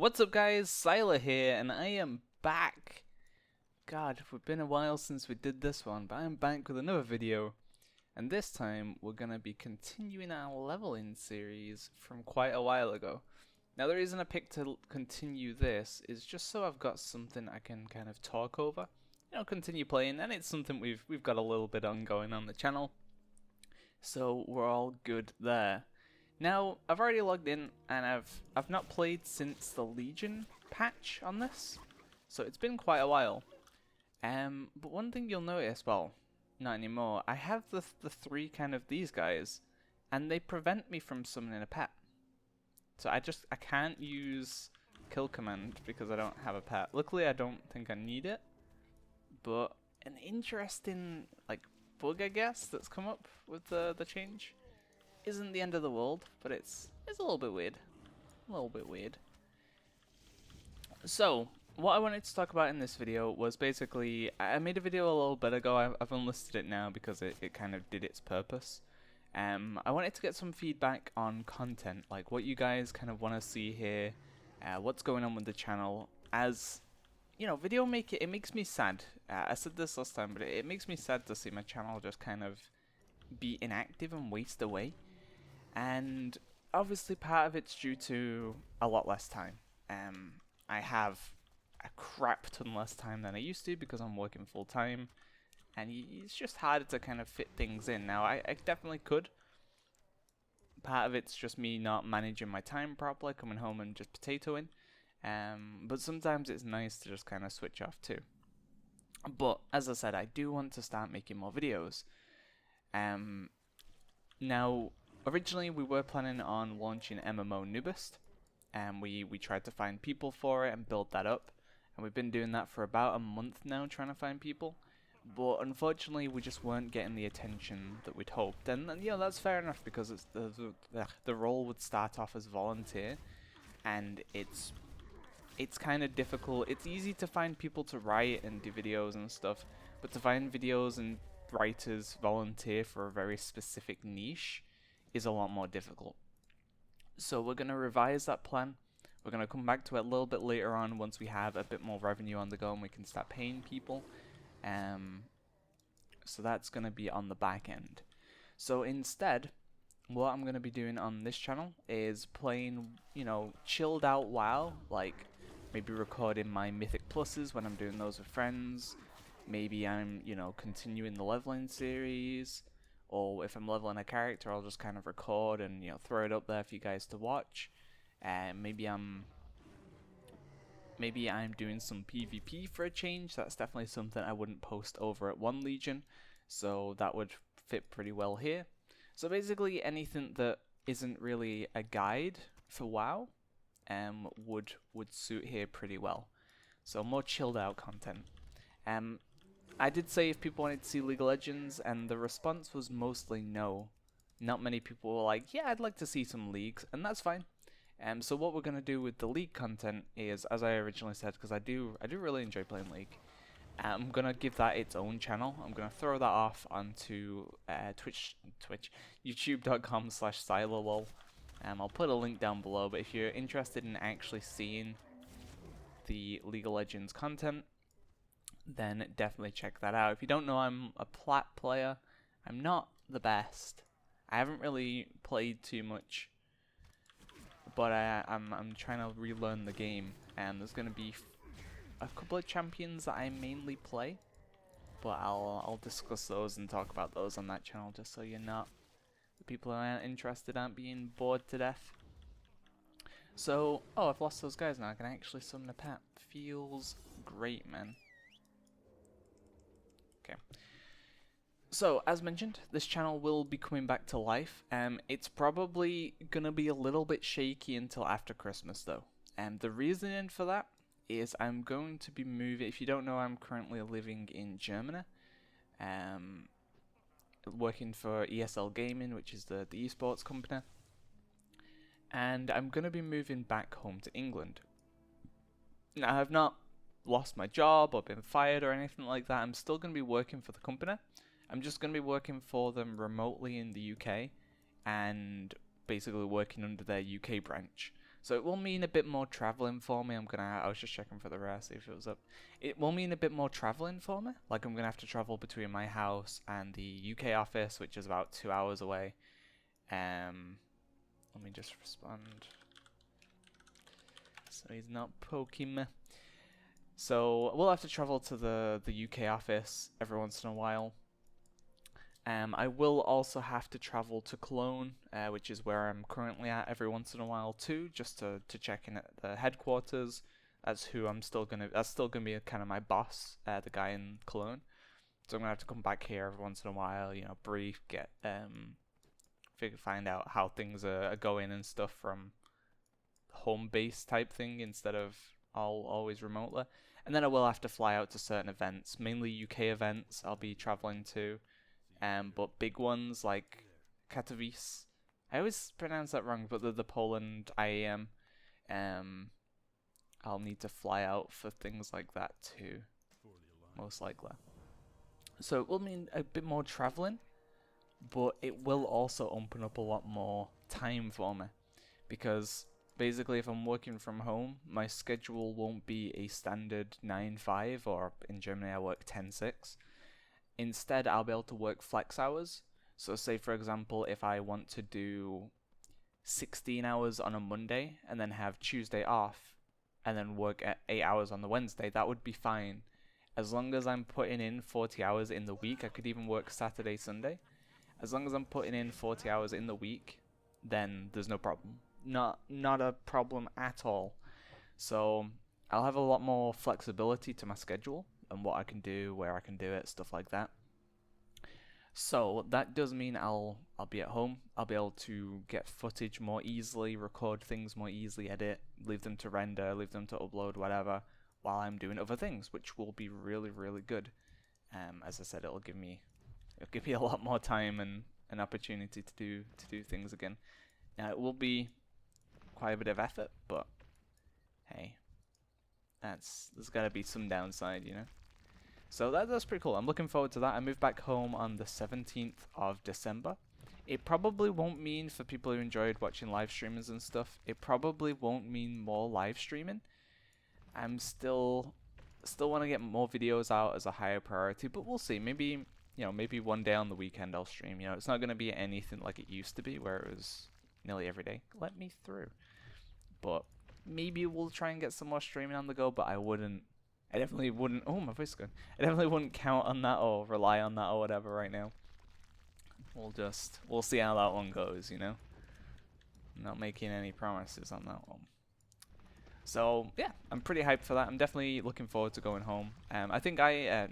What's up guys, Syiler here, and I am back. God, it's been a while since we did this one, but I'm back with another video. And this time, we're going to be continuing our leveling series from quite a while ago. Now the reason I picked to continue this is just so I've got something I can kind of talk over. You know, continue playing, and it's something we've got a little bit ongoing on the channel. So we're all good there. Now, I've already logged in, and I've not played since the Legion patch on this, so it's been quite a while. But one thing you'll notice, well, not anymore, I have the three kind of these guys, and they prevent me from summoning a pet. So I can't use kill command because I don't have a pet. Luckily, I don't think I need it, but an interesting, like, bug, I guess, that's come up with the change. Isn't the end of the world, but it's a little bit weird. A little bit weird. So, what I wanted to talk about in this video was basically, I made a video a little bit ago, I've unlisted it now because it kind of did its purpose. I wanted to get some feedback on content, like what you guys kind of want to see here, what's going on with the channel. As, you know, it makes me sad. I said this last time, but it makes me sad to see my channel just kind of be inactive and waste away. And obviously part of it's due to a lot less time. I have a crap ton less time than I used to because I'm working full time, and it's just harder to kind of fit things in. Now I definitely could. Part of it's just me not managing my time properly, coming home and just potatoing. But sometimes it's nice to just kind of switch off too. But as I said, I do want to start making more videos. Now, originally we were planning on launching MMO Nubist, and we tried to find people for it and build that up, and we've been doing that for about a month now, trying to find people, but unfortunately we just weren't getting the attention that we'd hoped. And you know, that's fair enough because it's the role would start off as volunteer, and it's kind of difficult. It's easy to find people to write and do videos and stuff, but to find videos and writers volunteer for a very specific niche is a lot more difficult. So we're going to revise that plan. We're going to come back to it a little bit later on once we have a bit more revenue on the go and we can start paying people. So that's going to be on the back end. So instead, what I'm going to be doing on this channel is playing, you know, chilled out WoW, like maybe recording my Mythic Pluses when I'm doing those with friends. Maybe I'm, you know, continuing the leveling series, or if I'm leveling a character, I'll just kind of record and, you know, throw it up there for you guys to watch. Maybe I'm doing some PvP for a change. That's definitely something I wouldn't post over at One Legion, so that would fit pretty well here. So basically, anything that isn't really a guide for WoW, would suit here pretty well. So more chilled out content. I did say if people wanted to see League of Legends, and the response was mostly no. Not many people were like, yeah, I'd like to see some leagues, and that's fine. So what we're going to do with the League content is, as I originally said, because I do really enjoy playing League, I'm going to give that its own channel. I'm going to throw that off onto youtube.com/Syilerlol. I'll put a link down below, but if you're interested in actually seeing the League of Legends content, then definitely check that out. If you don't know, I'm a plat player. I'm not the best. I haven't really played too much, but I'm trying to relearn the game, and there's going to be a couple of champions that I mainly play, but I'll discuss those and talk about those on that channel, just so you're not, the people who aren't interested aren't being bored to death. So, oh, I've lost those guys now. I can actually summon a pet. Feels great, man. Okay. So, as mentioned, this channel will be coming back to life. It's probably gonna be a little bit shaky until after Christmas, though. The reasoning for that is I'm going to be moving. If you don't know, I'm currently living in Germany, working for ESL Gaming, which is the esports company, and I'm gonna be moving back home to England. Now, I've not lost my job or been fired or anything like that. I'm still going to be working for the company. I'm just going to be working for them remotely in the UK, and basically working under their UK branch. So it will mean a bit more traveling for me. I was just checking for the rest, see if it was up. It will mean a bit more traveling for me. Like, I'm gonna have to travel between my house and the UK office, which is about 2 hours away. Let me just respond. So he's not poking me. So we'll have to travel to the UK office every once in a while. I will also have to travel to Cologne, which is where I'm currently at every once in a while too, just to check in at the headquarters. That's still gonna be kind of my boss, the guy in Cologne. So I'm gonna have to come back here every once in a while, you know, brief, find out how things are going and stuff from home base type thing instead of always remotely. And then I will have to fly out to certain events, mainly UK events I'll be traveling to. But big ones like Katowice, I always pronounce that wrong, but the Poland IAM, I'll need to fly out for things like that too, most likely. So it will mean a bit more traveling, but it will also open up a lot more time for me, because basically if I'm working from home, my schedule won't be a standard 9-5, or in Germany I work 10-6. Instead, I'll be able to work flex hours. So say, for example, if I want to do 16 hours on a Monday and then have Tuesday off and then work at 8 hours on the Wednesday, that would be fine. As long as I'm putting in 40 hours in the week, I could even work Saturday, Sunday. As long as I'm putting in 40 hours in the week, then there's no problem. Not a problem at all. So I'll have a lot more flexibility to my schedule and what I can do, where I can do it, stuff like that. So that does mean I'll be at home. I'll be able to get footage more easily, record things more easily, edit, leave them to render, leave them to upload, whatever, while I'm doing other things, which will be really, really good. As I said, it'll give me a lot more time and an opportunity to do things again. Now it will be quite a bit of effort, but hey, there's gotta be some downside, you know. So that's pretty cool. I'm looking forward to that. I move back home on the 17th of December. It probably won't mean, for people who enjoyed watching live streamers and stuff, it probably won't mean more live streaming. I'm still want to get more videos out as a higher priority, but we'll see. Maybe, you know, maybe one day on the weekend I'll stream. You know, it's not going to be anything like it used to be, where it was nearly every day. Let me through. But maybe we'll try and get some more streaming on the go, but I definitely wouldn't, oh, my voice is good. I definitely wouldn't count on that or rely on that or whatever right now. We'll see how that one goes, you know. I'm not making any promises on that one. So yeah, I'm pretty hyped for that. I'm definitely looking forward to going home. I think I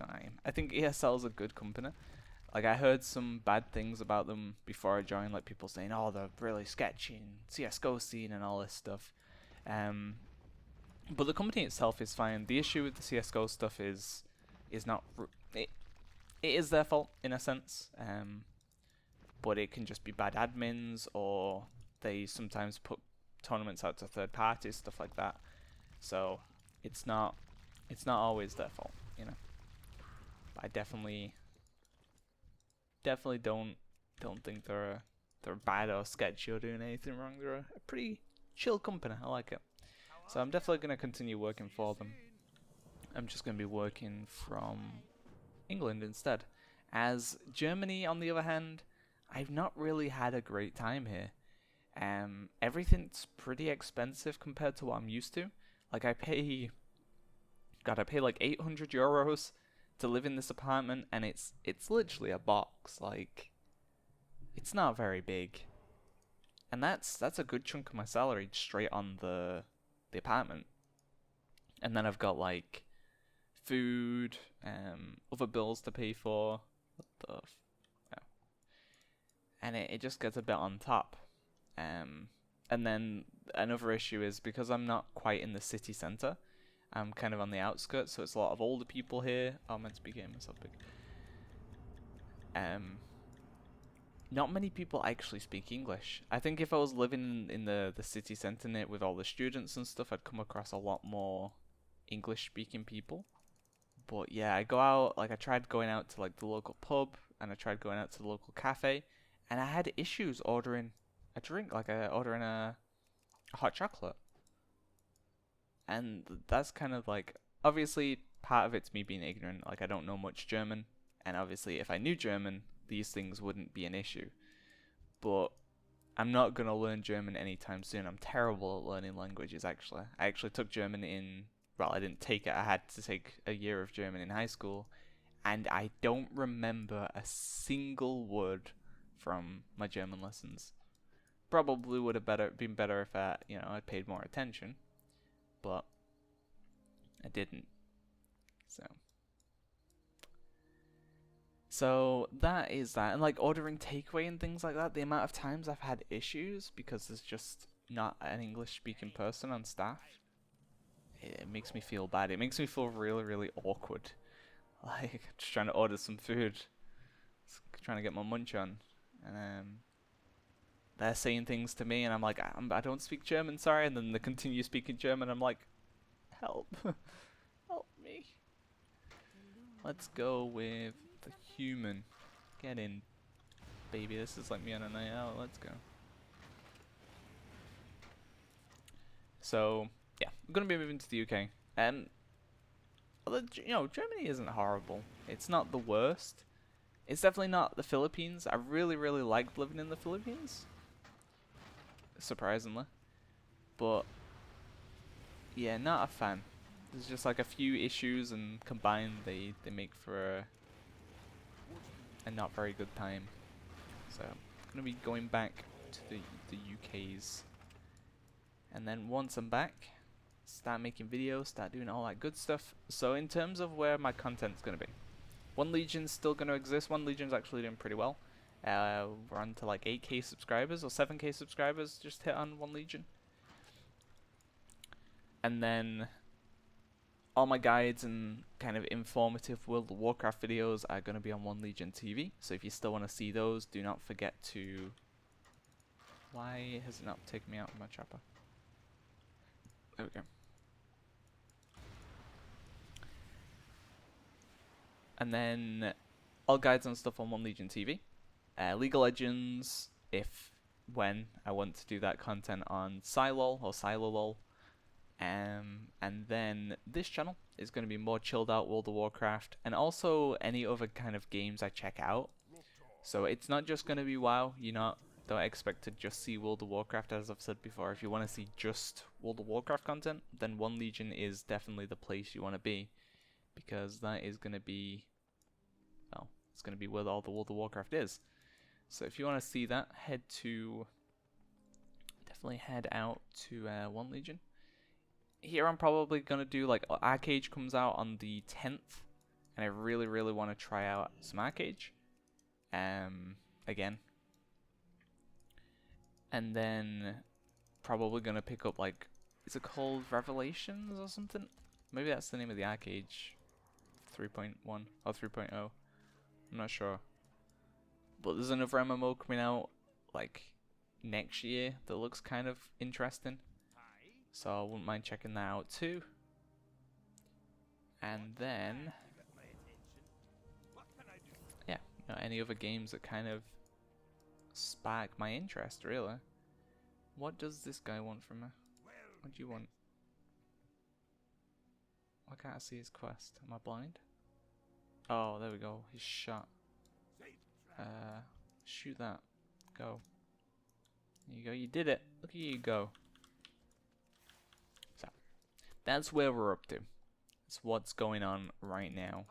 think ESL is a good company. Like, I heard some bad things about them before I joined, like people saying, oh, they're really sketchy and CSGO scene and all this stuff. But the company itself is fine. The issue with the CSGO stuff is not it is their fault in a sense. But it can just be bad admins, or they sometimes put tournaments out to third parties, stuff like that. So it's not always their fault, you know. But I definitely don't think they're bad or sketchy or doing anything wrong. They're a pretty chill company. I like it. So I'm definitely going to continue working for them. I'm just going to be working from England instead. As Germany, on the other hand, I've not really had a great time here. Everything's pretty expensive compared to what I'm used to. Like, I pay like 800 euros to live in this apartment, and it's literally a box. Like, it's not very big. And that's a good chunk of my salary straight on the apartment. And then I've got like food, other bills to pay for. What the yeah. And it just gets a bit on top. And then another issue is, because I'm not quite in the city centre, I'm kind of on the outskirts, so it's a lot of older people here. Oh, I'm meant to be getting myself big. Not many people actually speak English. I think if I was living in the city centre with all the students and stuff, I'd come across a lot more English speaking people. But yeah, I tried going out to like the local pub, and I tried going out to the local cafe, and I had issues ordering a drink, ordering a hot chocolate. And that's kind of like, obviously part of it's me being ignorant, like I don't know much German, and obviously if I knew German, these things wouldn't be an issue. But I'm not gonna learn German anytime soon. I'm terrible at learning languages, actually. I actually took German in, well, I didn't take it, I had to take a year of German in high school, and I don't remember a single word from my German lessons. Probably would have been better if I paid more attention, but I didn't. So that is that. And like ordering takeaway and things like that, the amount of times I've had issues because there's just not an English speaking person on staff, it makes me feel bad. It makes me feel really, really awkward. Like, just trying to order some food, trying to get my munch on, and they're saying things to me, and I'm like, I don't speak German, sorry, and then they continue speaking German, I'm like, help, help me. Let's go with the human. Get in, baby, this is like me on a night out, let's go. So, yeah, I'm gonna be moving to the UK, and Germany isn't horrible. It's not the worst. It's definitely not the Philippines. I really, really liked living in the Philippines, surprisingly. But, yeah, not a fan. There's just like a few issues, and combined they make for a not very good time. So, I'm going to be going back to the UK's. And then once I'm back, start making videos, start doing all that good stuff. So in terms of where my content's going to be, One Legion's still going to exist. One Legion's actually doing pretty well. We're on to like 8k subscribers or 7k subscribers just hit on One Legion. And then all my guides and kind of informative World of Warcraft videos are going to be on One Legion TV. So if you still want to see those, do not forget to... Why has it not taken me out of my chopper? There we go. And then all guides and stuff on One Legion TV. League of Legends, when I want to do that content on Syiler or Syiler. And then this channel is going to be more chilled out World of Warcraft, and also any other kind of games I check out. So it's not just going to be WoW. Don't expect to just see World of Warcraft, as I've said before. If you want to see just World of Warcraft content, then One Legion is definitely the place you want to be, because that is going to be, well, it's going to be where all the World of Warcraft is. So if you want to see that, definitely head out to One Legion. Here I'm probably going to do, like, Arcade comes out on the 10th, and I really, really want to try out some Arcade again. And then probably going to pick up, like, is it called Revelations or something? Maybe that's the name of the Arcade 3.1 or 3.0. I'm not sure. But there's another MMO coming out, like, next year that looks kind of interesting. So I wouldn't mind checking that out too. And then, yeah, any other games that kind of spark my interest, really. What does this guy want from me? What do you want? Why can't I see his quest? Am I blind? Oh, there we go. He's shot. Shoot that. Go. There you go. You did it. Look at you go. So, that's where we're up to. That's what's going on right now.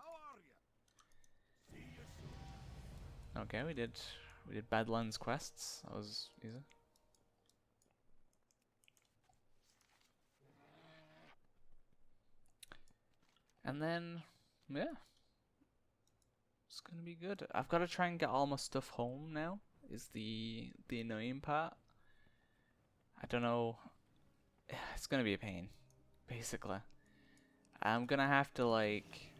Okay, we did Badlands quests. That was easy. And then, yeah, it's gonna be good. I've got to try and get all my stuff home now. Is the annoying part. I don't know. It's gonna be a pain, basically. I'm gonna have to, like,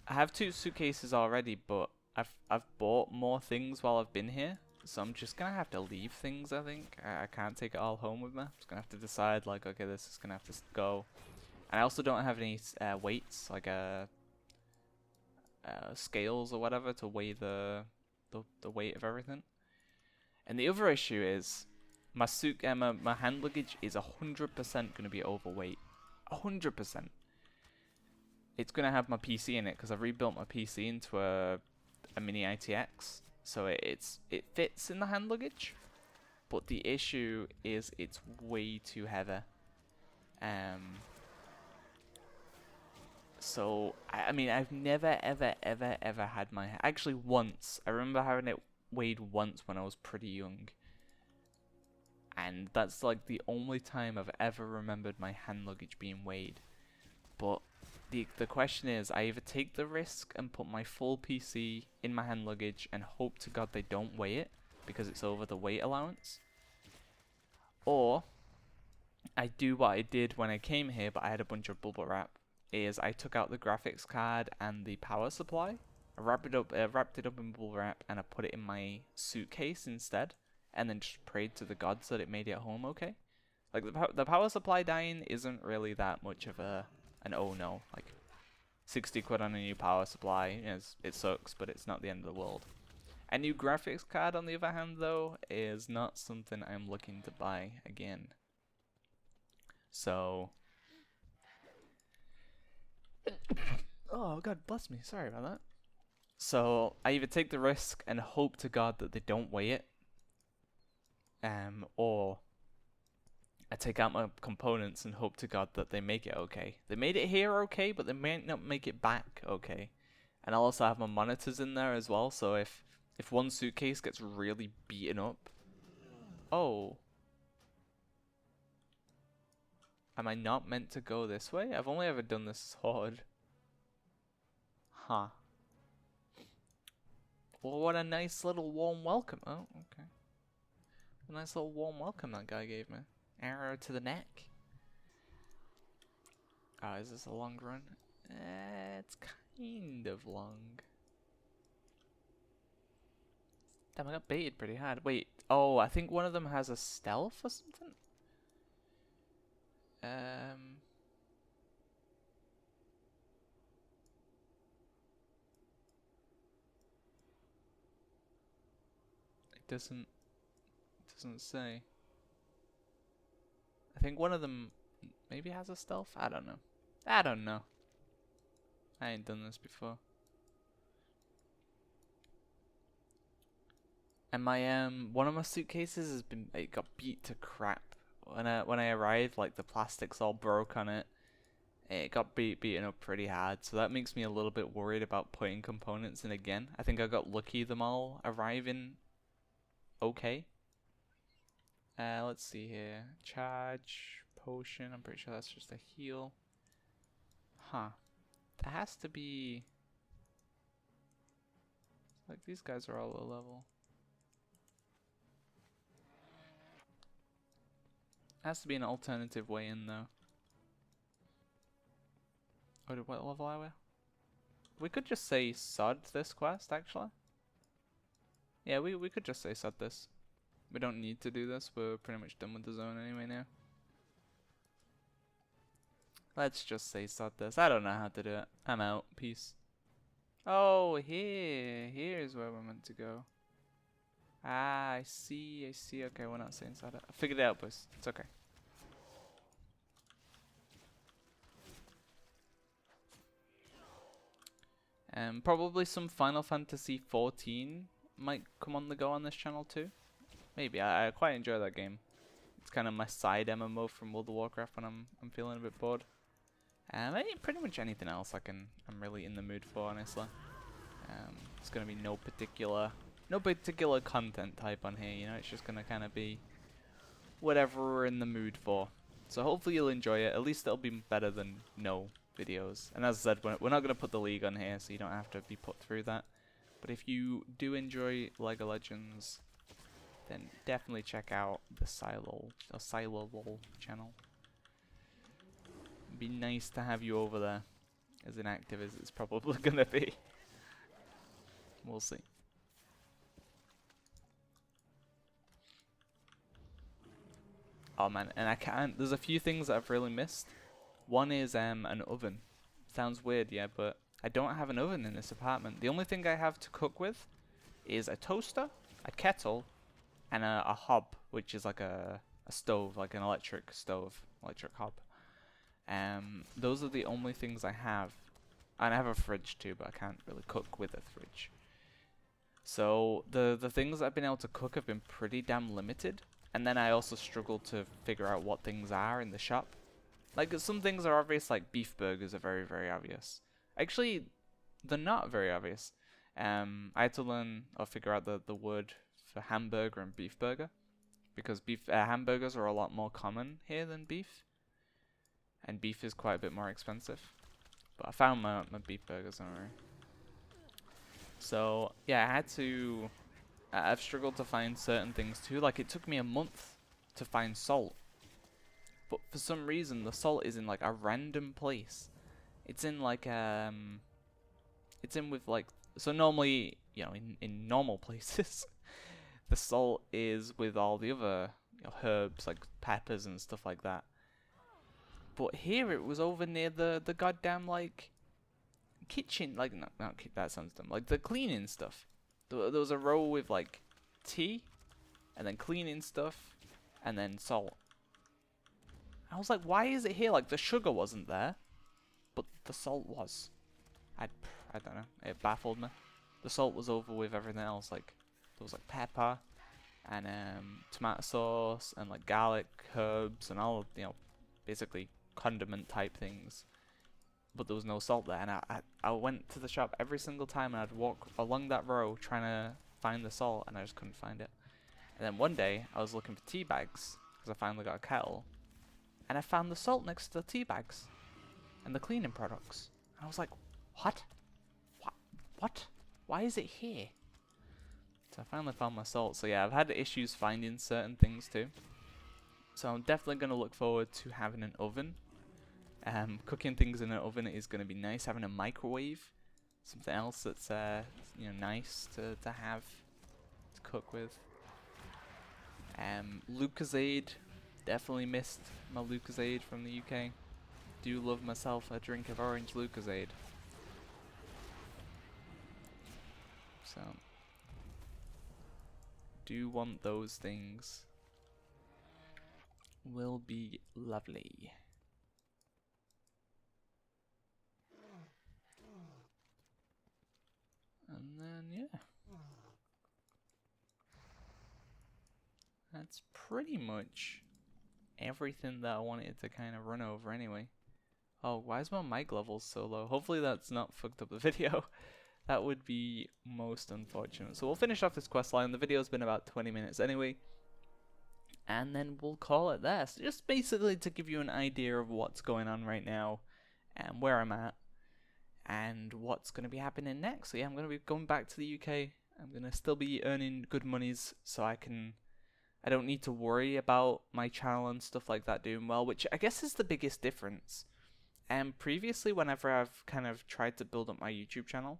I have 2 suitcases already, but I've bought more things while I've been here, so I'm just gonna have to leave things. I think I can't take it all home with me. I'm just gonna have to decide, like, okay, this is gonna have to go. And I also don't have any weights, like scales or whatever, to weigh the weight of everything. And the other issue is, my suit, my hand luggage is 100% gonna be overweight. 100%. It's gonna have my PC in it because I've rebuilt my PC into a mini ITX, so it fits in the hand luggage. But the issue is it's way too heavy. So I mean, I've never ever had my, actually once I remember having it weighed once when I was pretty young, and that's like the only time I've ever remembered my hand luggage being weighed. But the question is, I either take the risk and put my full PC in my hand luggage and hope to God they don't weigh it because it's over the weight allowance, or I do what I did when I came here but I had a bunch of bubble wrap, is I took out the graphics card and the power supply, I wrapped it up in bubble wrap, and I put it in my suitcase instead, and then just prayed to the gods that it made it home okay. Like the power supply dying isn't really that much of an oh no, like 60 quid on a new power supply, you know, it sucks, but it's not the end of the world. A new graphics card, on the other hand, though, is not something I'm looking to buy again. So, oh God bless me, sorry about that. So I either take the risk and hope to God that they don't weigh it, or I take out my components and hope to God that they make it okay. They made it here okay, but they might not make it back okay. And I'll also have my monitors in there as well, so if one suitcase gets really beaten up... Oh. Am I not meant to go this way? I've only ever done this hard. Huh. Well, what a nice little warm welcome. Oh, okay. A nice little warm welcome that guy gave me. Arrow to the neck. Oh, is this a long run? It's kind of long. Damn, I got baited pretty hard. Wait, oh, I think one of them has a stealth or something? It doesn't say. I think one of them maybe has a stealth? I don't know. I ain't done this before. And my one of my suitcases has been, it got beat to crap. When I arrived, like the plastic's all broke on it. It got beaten up pretty hard, so that makes me a little bit worried about putting components in again. I think I got lucky them all arriving okay. Let's see here. Charge, potion, I'm pretty sure that's just a heal. Huh. There has to be... like, these guys are all low level. Has to be an alternative way in, though. Oh, what level are we? We could just say sod this quest, actually. Yeah, we could just say sod this. We don't need to do this. We're pretty much done with the zone anyway now. Let's just say sod this. I don't know how to do it. I'm out. Peace. Oh, here's where we're meant to go. Ah, I see. Okay, we're not saying sod it. I figured it out, boys. It's okay. Probably some Final Fantasy 14 might come on the go on this channel too. Maybe. I quite enjoy that game. It's kind of my side MMO from World of Warcraft when I'm feeling a bit bored. Pretty much anything else I'm really in the mood for, honestly. It's gonna be no particular content type on here, you know. It's just gonna kind of be whatever we're in the mood for. So hopefully you'll enjoy it. At least it'll be better than no videos. And as I said, we're not gonna put the League on here, so you don't have to be put through that. But if you do enjoy LEGO Legends, then definitely check out the Syiler channel. It'd be nice to have you over there, as inactive as it's probably gonna be. We'll see. Oh man, and there's a few things that I've really missed. One is an oven. Sounds weird, yeah, but I don't have an oven in this apartment. The only thing I have to cook with is a toaster, a kettle, and a hob, which is like a stove, like an electric stove, electric hob. Those are the only things I have. And I have a fridge too, but I can't really cook with a fridge. So the things I've been able to cook have been pretty damn limited. And then I also struggle to figure out what things are in the shop. Like, some things are obvious, like beef burgers are very, very obvious. Actually, they're not very obvious. I had to learn or figure out the word for hamburger and beef burger. Because hamburgers are a lot more common here than beef. And beef is quite a bit more expensive. But I found my beef burgers already. So, yeah, I had to... I've struggled to find certain things too. Like, it took me a month to find salt. But for some reason, the salt is in, like, a random place. It's in, like, it's in with, like... So normally, you know, in normal places, the salt is with all the other, you know, herbs, like peppers and stuff like that. But here it was over near the goddamn, like, kitchen. Like, not that sounds dumb. Like, the cleaning stuff. There was a row with, like, tea, and then cleaning stuff, and then salt. I was like, why is it here? Like, the sugar wasn't there, but the salt was. I don't know. It baffled me. The salt was over with everything else. Like, there was, like, pepper, and tomato sauce, and, like, garlic, herbs, and all, you know, basically condiment type things, but there was no salt there. And I went to the shop every single time, and I'd walk along that row trying to find the salt, and I just couldn't find it. And then one day I was looking for tea bags because I finally got a kettle, and I found the salt next to the tea bags and the cleaning products. And I was like, what? Why is it here? So I finally found my salt. So yeah, I've had issues finding certain things too. So I'm definitely going to look forward to having an oven. Cooking things in an oven is going to be nice. Having a microwave, something else that's you know, nice to have to cook with. Lucozade, definitely missed my Lucozade from the UK. Do love myself a drink of orange Lucozade. So do want those things. Will be lovely. And then, yeah. That's pretty much everything that I wanted to kind of run over anyway. Oh, why is my mic level so low? Hopefully that's not fucked up the video. That would be most unfortunate. So we'll finish off this quest line. The video's been about 20 minutes anyway. And then we'll call it there. So just basically to give you an idea of what's going on right now and where I'm at and what's going to be happening next. So yeah, I'm going to be going back to the UK. I'm going to still be earning good monies so I don't need to worry about my channel and stuff like that doing well, which I guess is the biggest difference. And previously, whenever I've kind of tried to build up my YouTube channel,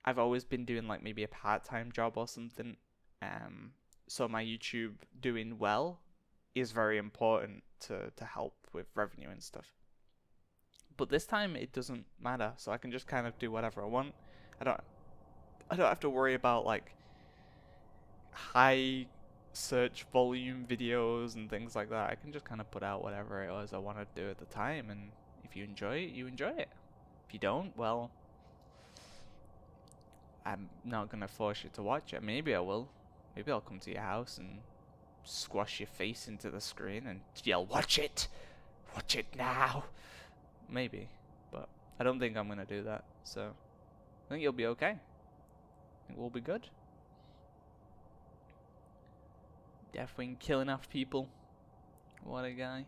I've always been doing like maybe a part-time job or something. So my YouTube doing well is very important to help with revenue and stuff. But this time it doesn't matter, so I can just kind of do whatever I want. I don't have to worry about like high search volume videos and things like that. I can just kind of put out whatever it was I want to do at the time, and if you enjoy it, you enjoy it. If you don't, well, I'm not gonna force you to watch it. Maybe I will. Maybe I'll come to your house and squash your face into the screen and yell, "Watch it! Watch it now!" Maybe, but I don't think I'm gonna do that. So I think you'll be okay. I think we'll be good. Deathwing killing off people. What a guy.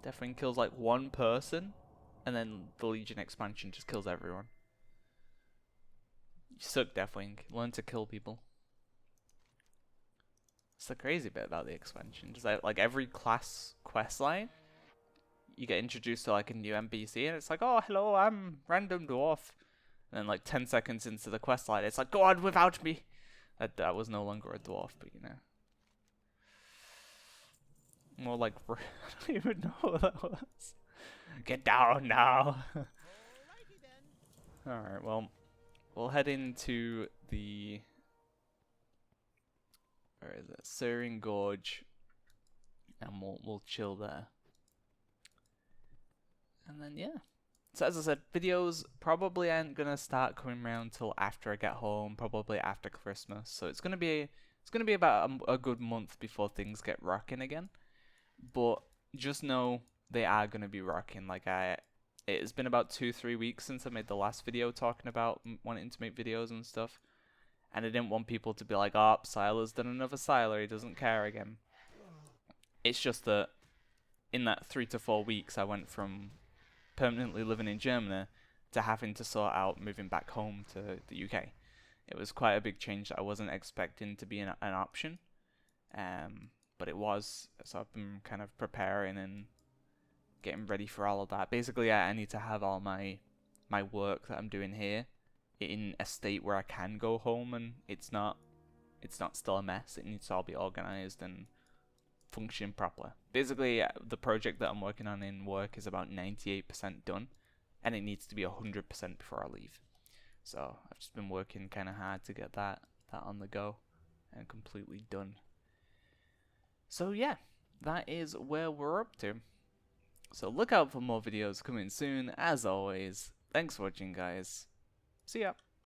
Deathwing kills like one person, and then the Legion expansion just kills everyone. You suck, Deathwing. Learn to kill people. It's the crazy bit about the expansion. Just like every class quest line, you get introduced to like a new NPC, and it's like, oh, hello, I'm Random Dwarf. And then like 10 seconds into the quest line, it's like, go on without me. That was no longer a dwarf, but you know. More like, I don't even know what that was. Get down now. Alright, well, we'll head into the where is it? Searing Gorge, and we'll chill there. And then yeah. So as I said, videos probably aren't gonna start coming around till after I get home, probably after Christmas. So it's gonna be about a good month before things get rocking again. But just know they are gonna be rocking. Like it's been about 2-3 weeks since I made the last video talking about wanting to make videos and stuff, and I didn't want people to be like, "Oh, Syiler's done another Syiler. He doesn't care again." It's just that in that 3 to 4 weeks, I went from permanently living in Germany to having to sort out moving back home to the UK. It was quite a big change that I wasn't expecting to be an option, but it was. So I've been kind of preparing and getting ready for all of that. Basically, I need to have all my work that I'm doing here in a state where I can go home and it's not still a mess. It needs to all be organized and function properly. Basically, the project that I'm working on in work is about 98% done, and it needs to be 100% before I leave. So I've just been working kind of hard to get that on the go and completely done. So yeah, that is where we're up to. So look out for more videos coming soon. As always, thanks for watching, guys. See ya.